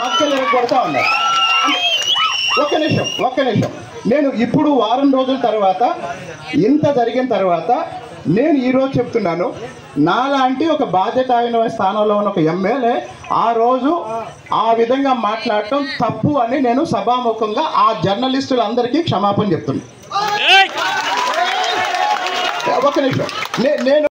మక్కలు కొడతా ఉన్నారు. ఒక్క నిమిషం నేను ఇప్పుడు వారం రోజుల తర్వాత ఇంత జరిగిన తర్వాత నేను ఈరోజు చెప్తున్నాను, నాలాంటి ఒక బాధ్యత స్థానంలో ఉన్న ఒక ఎమ్మెల్యే ఆ రోజు ఆ విధంగా మాట్లాడటం తప్పు అని నేను సభాముఖంగా ఆ జర్నలిస్టులందరికీ క్షమాపణ చెప్తున్నాను. ఒక్క నిమిషం నేను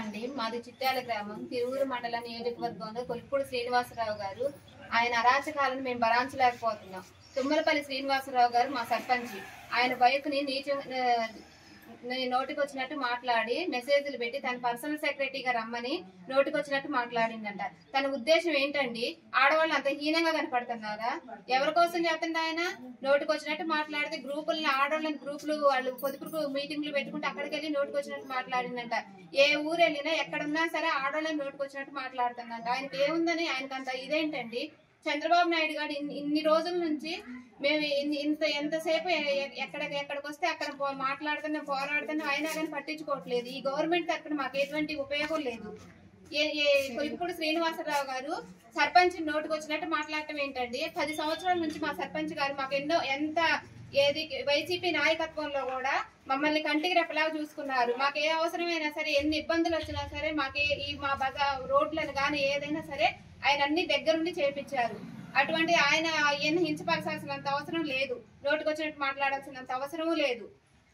అండి మాది చిట్యాల గ్రామం తిరువురు మండల నియోజకవర్గంలో కొలిపూడి శ్రీనివాసరావు గారు ఆయన అరాచకాలను మేము భరించలేకపోతున్నాం. తుమ్మలపల్లి శ్రీనివాసరావు గారు మా సర్పంచ్. ఆయన బైక్ని నోటికి వచ్చినట్టు మాట్లాడి మెసేజ్లు పెట్టి తన పర్సనల్ సెక్రటరీగా రమ్మని నోటికి వచ్చినట్టు మాట్లాడిందంట. తన ఉద్దేశం ఏంటండి? ఆడవాళ్ళు అంత హీనంగా కనపడుతున్నారా? ఎవరి కోసం చేస్తుండే ఆయన? నోటికి వచ్చినట్టు మాట్లాడితే గ్రూపులను ఆడవాళ్ళని గ్రూపులు వాళ్ళు పొదుపు మీటింగ్లు పెట్టుకుంటే అక్కడికి వెళ్ళి నోటికి వచ్చినట్టు మాట్లాడిందంట. ఏ ఊరు వెళ్ళినా ఎక్కడున్నా సరే ఆడవాళ్ళని నోటికి వచ్చినట్టు మాట్లాడుతుందంట. ఆయనకి ఏముందని ఆయనకంత ఇదేంటండి? చంద్రబాబు నాయుడు గారు ఇన్ని రోజుల నుంచి మేము ఎంతసేపు ఎక్కడికి వస్తే అక్కడ మాట్లాడుతున్నా పోరాడుతున్నా అయినా కానీ పట్టించుకోవట్లేదు. ఈ గవర్నమెంట్ తరఫున మాకు ఎటువంటి ఉపయోగం లేదు. కొలిపూడి శ్రీనివాసరావు గారు సర్పంచ్ నోటికి వచ్చినట్టు మాట్లాడటం ఏంటండి? 10 సంవత్సరాల నుంచి మా సర్పంచ్ గారు మాకు ఏది వైసీపీ నాయకత్వంలో కూడా మమ్మల్ని కంటికి రెప్పలాగా చూసుకున్నారు. మాకు ఏ అవసరమైనా సరే, ఎన్ని ఇబ్బందులు వచ్చినా సరే, మాకు మా రోడ్లను కానీ ఏదైనా సరే ఆయన అన్ని దగ్గరుండి చేపించారు. అటువంటి ఆయన హింసపరచాల్సినంత అవసరం లేదు, నోటికి వచ్చినట్టు మాట్లాడాల్సినంత అవసరము లేదు.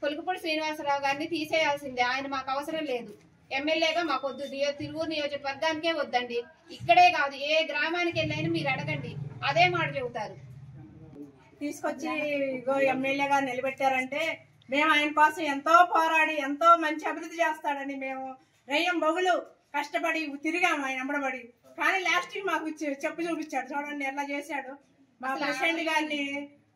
కొలిపూడి శ్రీనివాసరావు గారిని తీసేయాల్సిందే. ఆయన మాకు అవసరం లేదు. ఎమ్మెల్యేగా మాకు వద్దు. తిరువూరు నియోజకవర్గానికే వద్దండి. ఇక్కడే కాదు, ఏ గ్రామానికి వెళ్ళైనా మీరు అడగండి, అదే మాట చెబుతారు. తీసుకొచ్చి ఎమ్మెల్యేగా నిలబెట్టారంటే మేము ఆయన కోసం ఎంతో పోరాడి ఎంతో మంచి అభివృద్ధి చేస్తాడని మేము రయ్యం బహుళు కష్టపడి తిరిగాము ఆయన అమ్మడబడి. కానీ లాస్ట్ మాకు చెప్పు చూపించాడు. చూడండి ఎలా చేశాడు. మా ప్రెసిడెంట్ గారిని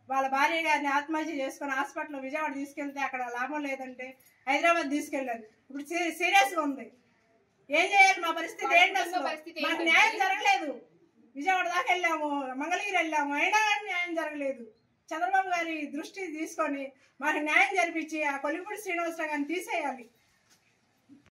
వాళ్ళ భార్య గారిని ఆత్మహత్య చేసుకుని హాస్పిటల్ విజయవాడ తీసుకెళ్తే అక్కడ లాభం లేదంటే హైదరాబాద్ తీసుకెళ్లారు. ఇప్పుడు సీరియస్ గా ఉంది. ఏం చేయాలి? మా పరిస్థితి ఏంటి? అసలు మాకు న్యాయం జరగలేదు. విజయవాడ దాకా వెళ్ళాము, మంగళగిరి వెళ్ళాము, అయినా న్యాయం జరగలేదు. చంద్రబాబు గారి దృష్టి తీసుకొని మాకు న్యాయం జరిపించి ఆ కొలిపూడి శ్రీనివాసరావు గారిని తీసేయాలి.